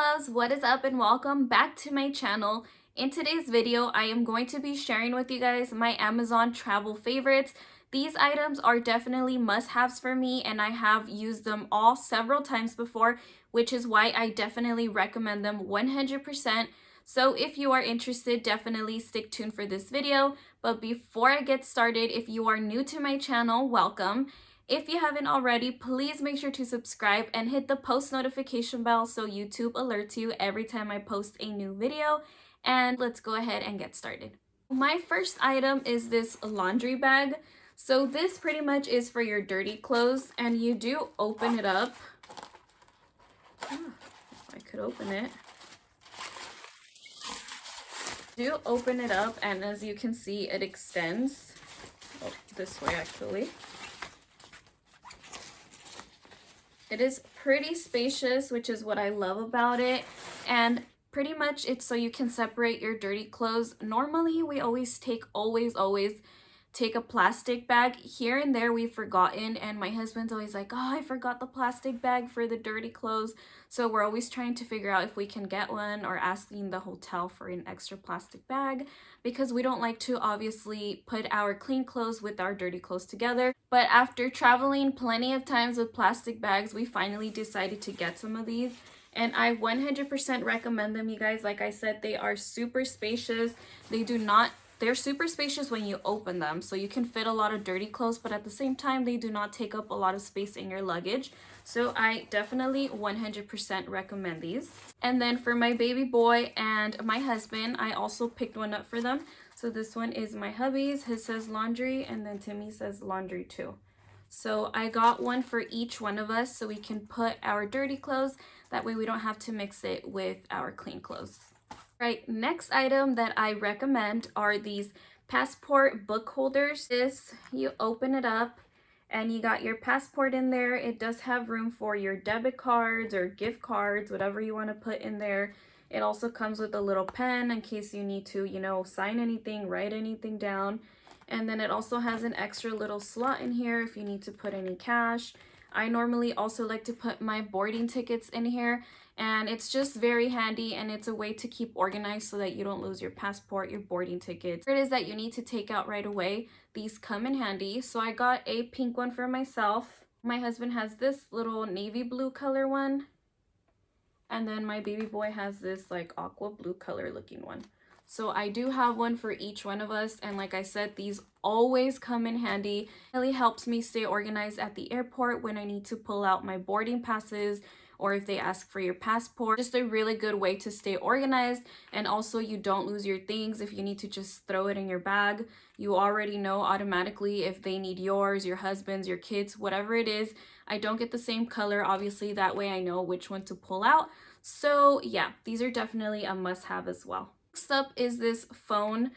loves, what is up and welcome back to my channel. In today's video, I am going to be sharing with you guys my Amazon travel favorites. These items are definitely must-haves for me and I have used them all several times before, which is why I definitely recommend them 100%. So if you are interested, definitely stick tuned for this video. But before I get started, if you are new to my channel, welcome. If you haven't already, please make sure to subscribe and hit the post notification bell so YouTube alerts you every time I post a new video. And let's go ahead and get started. My first item is this laundry bag. So this pretty much is for your dirty clothes and you do open it up. If I could open it. Do open it up and as you can see it extends this way actually. It is pretty spacious, which is what I love about it, and pretty much it's so you can separate your dirty clothes. Normally we always take a plastic bag. Here and there we've forgotten, and my husband's always like, oh, I forgot the plastic bag for the dirty clothes. So we're always trying to figure out if we can get one or asking the hotel for an extra plastic bag because we don't like to obviously put our clean clothes with our dirty clothes together. But after traveling plenty of times with plastic bags, we finally decided to get some of these. And I 100% recommend them, you guys. Like I said, they are super spacious. They're super spacious when you open them, so you can fit a lot of dirty clothes, but at the same time, they do not take up a lot of space in your luggage. So I definitely 100% recommend these. And then for my baby boy and my husband, I also picked one up for them. So this one is my hubby's. His says laundry, and then Timmy says laundry too. So I got one for each one of us so we can put our dirty clothes. That way we don't have to mix it with our clean clothes. Right, next item that I recommend are these passport book holders. You open it up and you got your passport in there. It does have room for your debit cards or gift cards, whatever you want to put in there. It also comes with a little pen in case you need to, sign anything, write anything down. And then it also has an extra little slot in here if you need to put any cash. I normally also like to put my boarding tickets in here, and it's just very handy and it's a way to keep organized so that you don't lose your passport, your boarding tickets. It is that you need to take out right away. These come in handy. So I got a pink one for myself. My husband has this little navy blue color one. And then my baby boy has this like aqua blue color looking one. So I do have one for each one of us, and like I said, these always come in handy. It really helps me stay organized at the airport when I need to pull out my boarding passes or if they ask for your passport. Just a really good way to stay organized, and also you don't lose your things. If you need to just throw it in your bag, you already know automatically if they need yours, your husband's, your kids, whatever it is. I don't get the same color, obviously, that way I know which one to pull out. So yeah, these are definitely a must-have as well. Next up is this phone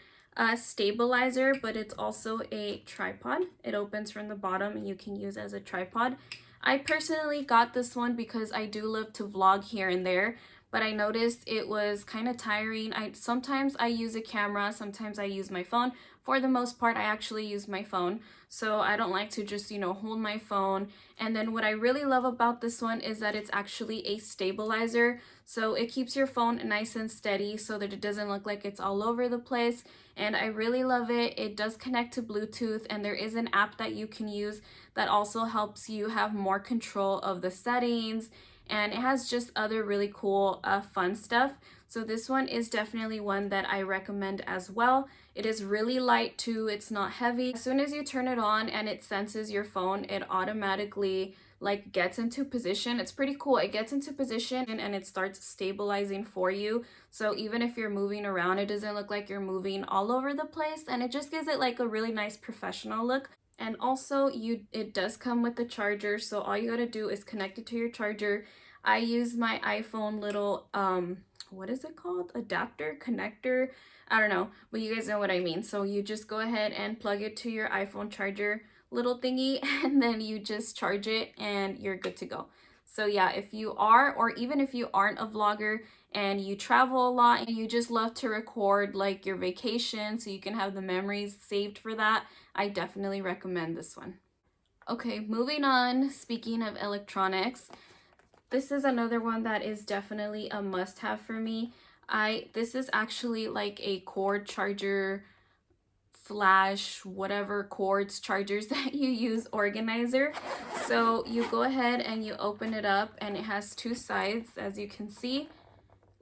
stabilizer, but it's also a tripod. It opens from the bottom and you can use as a tripod. I personally got this one because I do love to vlog here and there, but I noticed it was kind of tiring. Sometimes I use a camera, sometimes I use my phone. For the most part, I actually use my phone, so I don't like to just, hold my phone. And then what I really love about this one is that it's actually a stabilizer, so it keeps your phone nice and steady so that it doesn't look like it's all over the place. And I really love it. It does connect to Bluetooth, and there is an app that you can use that also helps you have more control of the settings, and it has just other really cool fun stuff. So this one is definitely one that I recommend as well. It is really light too, it's not heavy. As soon as you turn it on and it senses your phone, it automatically gets into position. It's pretty cool. It gets into position and it starts stabilizing for you. So even if you're moving around, it doesn't look like you're moving all over the place, and it just gives it like a really nice professional look. And also it does come with the charger, so all you gotta do is connect it to your charger. I use my iPhone little what is it called, adapter, connector, I don't know, but you guys know what I mean. So you just go ahead and plug it to your iPhone charger little thingy, and then you just charge it and you're good to go. So yeah, if you are, or even if you aren't a vlogger and you travel a lot and you just love to record like your vacation so you can have the memories saved for that, I definitely recommend this one. Okay, moving on. Speaking of electronics, This is another one that is definitely a must-have for me. This is actually like a cord charger flash, whatever cords, chargers that you use organizer. So you go ahead and you open it up, and it has two sides, as you can see.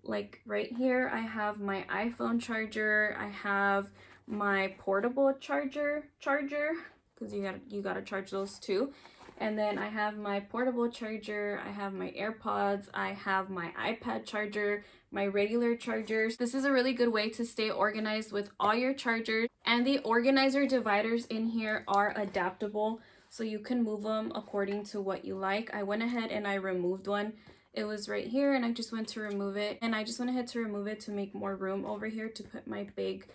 Like right here, I have my iPhone charger, I have my portable charger, because you gotta charge those too. And then I have my portable charger, I have my AirPods, I have my iPad charger, my regular chargers. This is a really good way to stay organized with all your chargers. And the organizer dividers in here are adaptable, so you can move them according to what you like. I went ahead and I removed one. It was right here, and I just went to remove it. And I just went ahead to remove it to make more room over here to put my big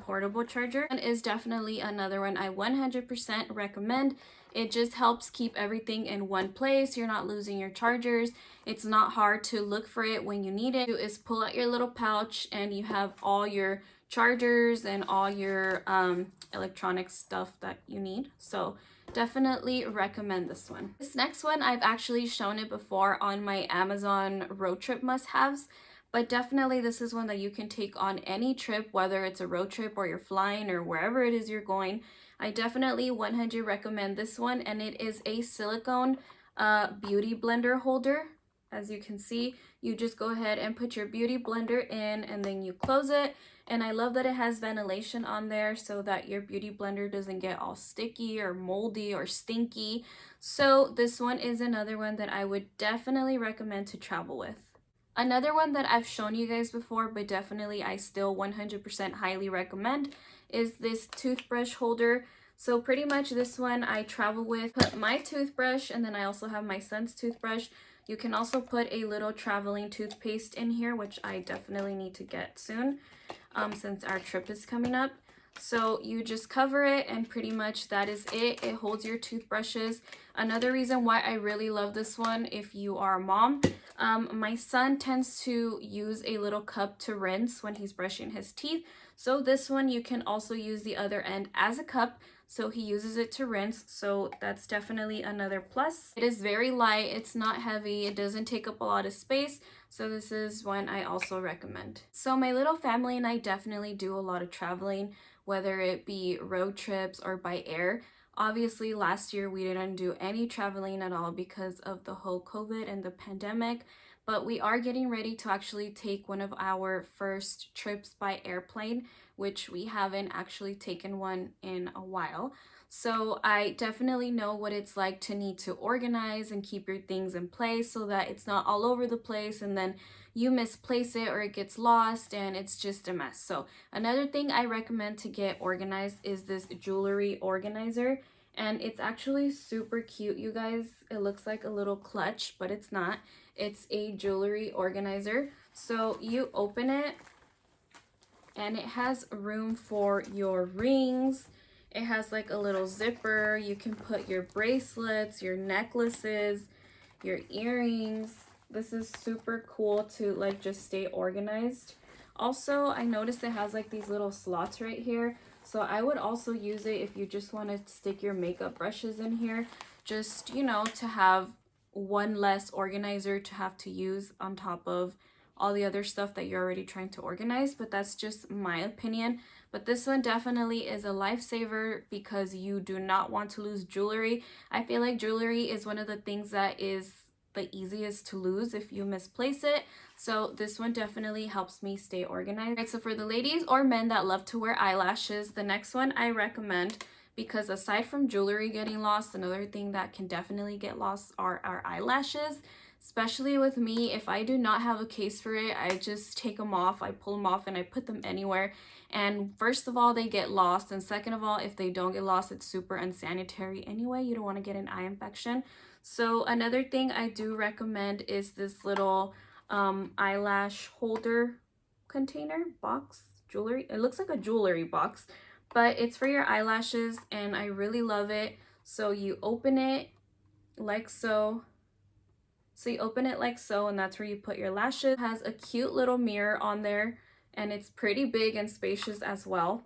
portable charger. And is definitely another one I 100% recommend. It just helps keep everything in one place. You're not losing your chargers. It's not hard to look for it when you need it. Is pull out your little pouch, and you have all your chargers and all your electronic stuff that you need. So definitely recommend this one. This next one, I've actually shown it before on my Amazon road trip must-haves, but definitely this is one that you can take on any trip, whether it's a road trip or you're flying or wherever it is you're going. I definitely 100 recommend this one, and it is a silicone beauty blender holder. As you can see, you just go ahead and put your beauty blender in, and then you close it. And I love that it has ventilation on there so that your beauty blender doesn't get all sticky or moldy or stinky. So this one is another one that I would definitely recommend to travel with. Another one that I've shown you guys before, but definitely I still 100% highly recommend, is this toothbrush holder. So pretty much this one I travel with, put my toothbrush, and then I also have my son's toothbrush. You can also put a little traveling toothpaste in here, which I definitely need to get soon since our trip is coming up. So you just cover it, and pretty much that is it. It holds your toothbrushes. Another reason why I really love this one, if you are a mom, my son tends to use a little cup to rinse when he's brushing his teeth. So this one, you can also use the other end as a cup. So he uses it to rinse, so that's definitely another plus. It is very light, it's not heavy, it doesn't take up a lot of space, so this is one I also recommend. So my little family and I definitely do a lot of traveling, whether it be road trips or by air. Obviously, last year we didn't do any traveling at all because of the whole COVID and the pandemic, but we are getting ready to actually take one of our first trips by airplane, which we haven't actually taken one in a while. So I definitely know what it's like to need to organize and keep your things in place so that it's not all over the place and then you misplace it or it gets lost and it's just a mess. So another thing I recommend to get organized is this jewelry organizer. And it's actually super cute, you guys. It looks like a little clutch, but it's not. It's a jewelry organizer. So you open it, and it has room for your rings. It has like a little zipper. You can put your bracelets, your necklaces, your earrings. This is super cool to like just stay organized. Also, I noticed it has like these little slots right here. So I would also use it if you just want to stick your makeup brushes in here. Just, you know, to have one less organizer to have to use on top of all the other stuff that you're already trying to organize. But that's just my opinion. But this one definitely is a lifesaver because you do not want to lose jewelry. I feel like jewelry is one of the things that is the easiest to lose if you misplace it. So this one definitely helps me stay organized. Right, so for the ladies or men that love to wear eyelashes, the next one I recommend, because aside from jewelry getting lost, another thing that can definitely get lost are our eyelashes. Especially with me, if I do not have a case for it, I just take them off, I pull them off, and I put them anywhere. And first of all, they get lost, and second of all, if they don't get lost, it's super unsanitary anyway. You don't want to get an eye infection. So another thing I do recommend is this little eyelash holder container box, jewelry. It looks like a jewelry box, but it's for your eyelashes, and I really love it. So you open it like so. So you open it like so, and that's where you put your lashes. It has a cute little mirror on there, and it's pretty big and spacious as well.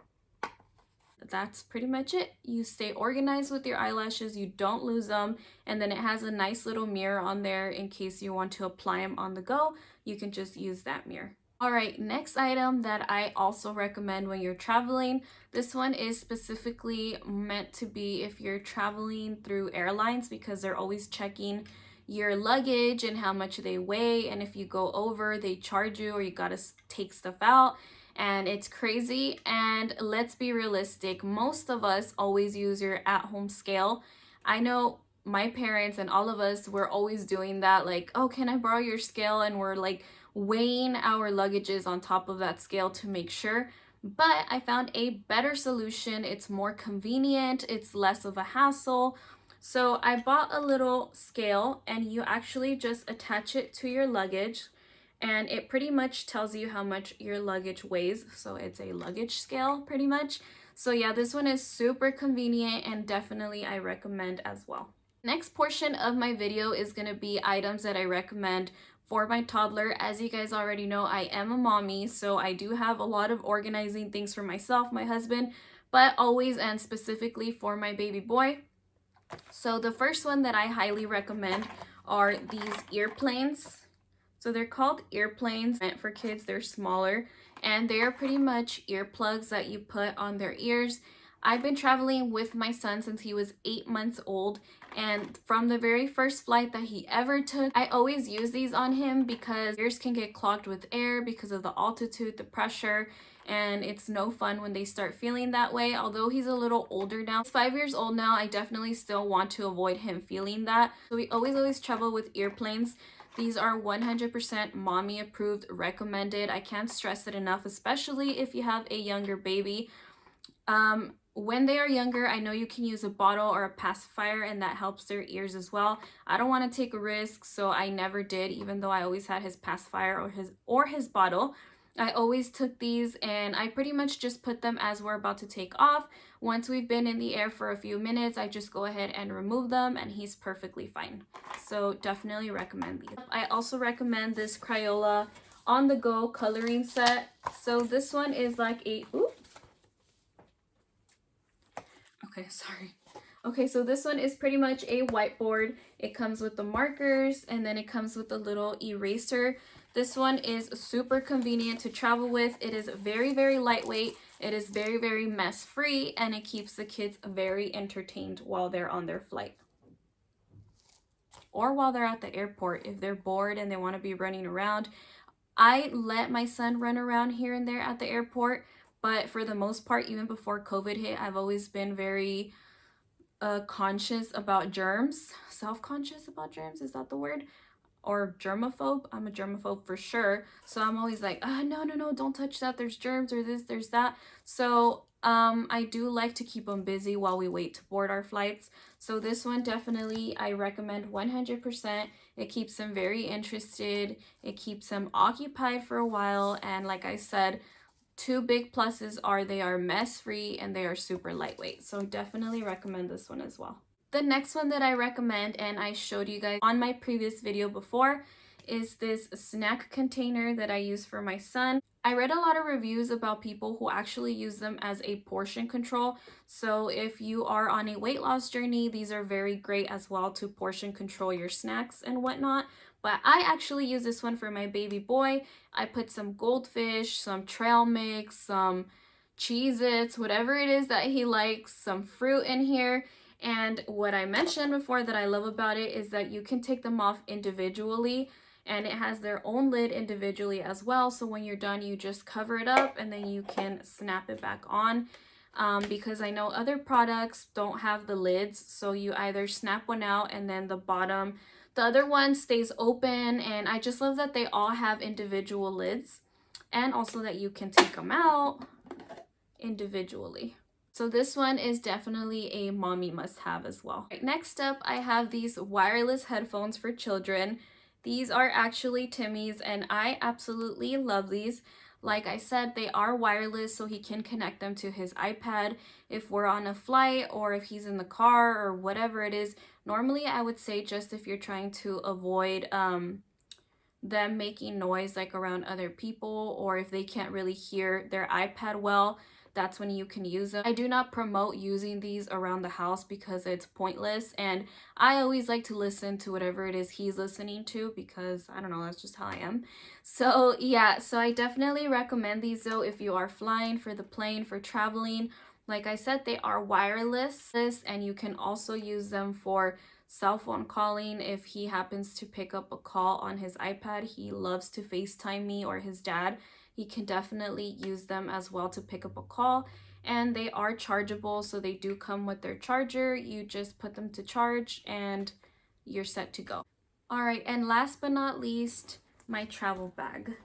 That's pretty much it. You stay organized with your eyelashes, you don't lose them, and then it has a nice little mirror on there in case you want to apply them on the go. You can just use that mirror. All right, next item that I also recommend when you're traveling. This one is specifically meant to be if you're traveling through airlines, because they're always checking your luggage and how much they weigh, and if you go over, they charge you or you gotta take stuff out, and it's crazy. And let's be realistic, most of us always use your at-home scale. I know my parents and all of us were always doing that, like, oh, can I borrow your scale? And we're like weighing our luggages on top of that scale to make sure. But I found a better solution. It's more convenient, it's less of a hassle. So I bought a little scale, and you actually just attach it to your luggage, and it pretty much tells you how much your luggage weighs. So it's a luggage scale pretty much. So yeah, this one is super convenient and definitely I recommend as well. Next portion of my video is going to be items that I recommend for my toddler. As you guys already know, I am a mommy, so I do have a lot of organizing things for myself, my husband, but always and specifically for my baby boy. So the first one that I highly recommend are these ear planes. So they're called ear planes, meant for kids. They're smaller, and they are pretty much earplugs that you put on their ears. I've been traveling with my son since he was 8 months old, and from the very first flight that he ever took, I always use these on him because ears can get clogged with air because of the altitude, the pressure, and it's no fun when they start feeling that way. Although he's a little older now, he's 5 years old now, I definitely still want to avoid him feeling that. So we always travel with ear planes. These are 100% mommy approved, recommended. I can't stress it enough, especially if you have a younger baby. When they are younger, I know you can use a bottle or a pacifier, and that helps their ears as well. I don't want to take a risk, so I never did, even though I always had his pacifier or his bottle. I always took these, and I pretty much just put them as we're about to take off. Once we've been in the air for a few minutes, I just go ahead and remove them, and he's perfectly fine. So definitely recommend these. I also recommend this Crayola on-the-go coloring set. So this one is like a, okay, sorry. Okay, so this one is pretty much a whiteboard. It comes with the markers, and then it comes with a little eraser. This one is super convenient to travel with. It is very lightweight. It is very mess free, and it keeps the kids very entertained while they're on their flight. Or while they're at the airport, if they're bored and they want to be running around. I let my son run around here and there at the airport, but for the most part, even before COVID hit, I've always been very conscious about germs. Self-conscious about germs, is that the word? Or germaphobe. I'm a germaphobe for sure, so I'm always like, no, don't touch that, there's germs, or this, there's that. So I do like to keep them busy while we wait to board our flights. So this one definitely I recommend 100%. It keeps them very interested, it keeps them occupied for a while, and like I said, two big pluses are they are mess free and they are super lightweight. So definitely recommend this one as well. The next one that I recommend, and I showed you guys on my previous video before, is this snack container that I use for my son. I read a lot of reviews about people who actually use them as a portion control. So if you are on a weight loss journey, these are very great as well to portion control your snacks and whatnot. But I actually use this one for my baby boy. I put some goldfish, some trail mix, some Cheez-Its, whatever it is that he likes, some fruit in here. And what I mentioned before that I love about it is that you can take them off individually, and it has their own lid individually as well. So when you're done, you just cover it up and then you can snap it back on. Because I know other products don't have the lids, so you either snap one out and then the other one stays open. And I just love that they all have individual lids, and also that you can take them out individually. So this one is definitely a mommy must-have as well. Right, next up, I have these wireless headphones for children. These are actually Timmy's, and I absolutely love these. Like I said, they are wireless, so he can connect them to his iPad if we're on a flight or if he's in the car or whatever it is. Normally, I would say just if you're trying to avoid them making noise like around other people, or if they can't really hear their iPad well, that's when you can use them. I do not promote using these around the house because it's pointless, and I always like to listen to whatever it is he's listening to because I don't know, that's just how I am. So yeah, so I definitely recommend these though if you are flying, for the plane, for traveling. Like I said, they are wireless, and you can also use them for cell phone calling. If he happens to pick up a call on his iPad, he loves to FaceTime me or his dad. He can definitely use them as well to pick up a call. And they are chargeable, so they do come with their charger. You just put them to charge and you're set to go. All right, and last but not least, my travel bag.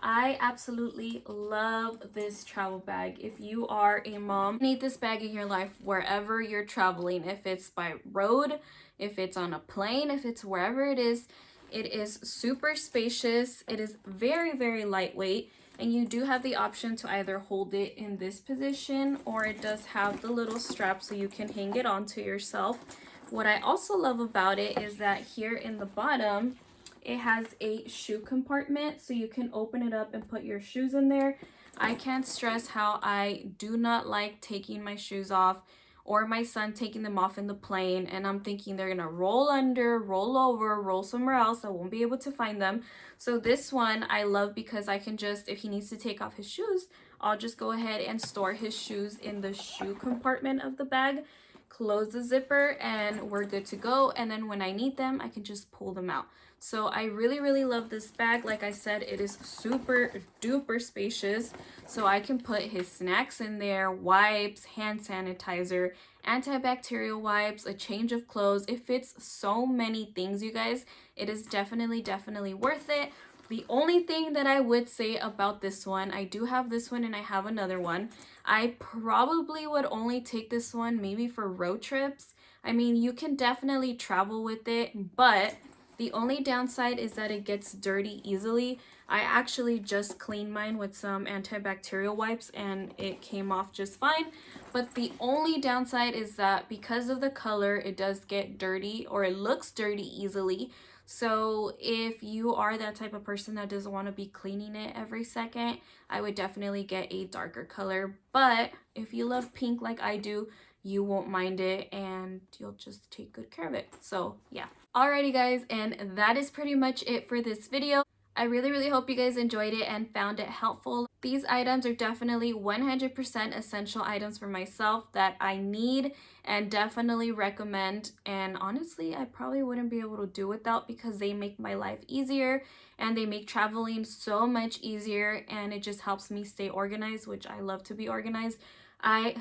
I absolutely love this travel bag. If you are a mom, you need this bag in your life wherever you're traveling. If it's by road, if it's on a plane, if it's wherever it is super spacious. It is very, very lightweight. And you do have the option to either hold it in this position, or it does have the little strap so you can hang it onto yourself. What I also love about it is that here in the bottom, it has a shoe compartment, so you can open it up and put your shoes in there. I can't stress how I do not like taking my shoes off, or my son taking them off in the plane, and I'm thinking they're gonna roll under, roll over, roll somewhere else. I won't be able to find them. So this one I love because I can just, if he needs to take off his shoes, I'll just go ahead and store his shoes in the shoe compartment of the bag, close the zipper, and we're good to go. And then when I need them, I can just pull them out. So I really, really love this bag. Like I said, it is super duper spacious. So I can put his snacks in there, wipes, hand sanitizer, antibacterial wipes, a change of clothes. It fits so many things, you guys. It is definitely, definitely worth it. The only thing that I would say about this one, I do have this one and I have another one. I probably would only take this one maybe for road trips. I mean, you can definitely travel with it, but the only downside is that it gets dirty easily. I actually just cleaned mine with some antibacterial wipes and it came off just fine. But the only downside is that because of the color, it does get dirty, or it looks dirty easily. So if you are that type of person that doesn't want to be cleaning it every second, I would definitely get a darker color. But if you love pink like I do, you won't mind it and you'll just take good care of it. So yeah. Alrighty guys, and that is pretty much it for this video. I really, really hope you guys enjoyed it and found it helpful. These items are definitely 100% essential items for myself that I need and definitely recommend. And honestly, I probably wouldn't be able to do without, because they make my life easier and they make traveling so much easier, and it just helps me stay organized, which I love to be organized. I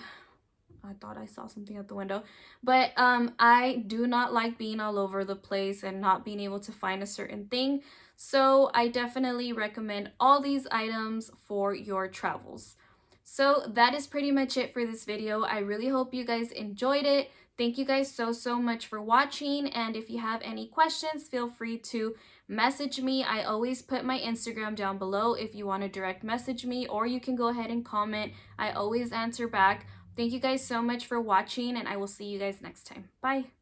thought I saw something at the window, but I do not like being all over the place and not being able to find a certain thing. So I definitely recommend all these items for your travels. So that is pretty much it for this video. I really hope you guys enjoyed it. Thank you guys so much for watching, and if you have any questions, feel free to message me. I always put my Instagram down below if you want to direct message me, or you can go ahead and comment. I always answer back. Thank you guys so much for watching, and I will see you guys next time. Bye!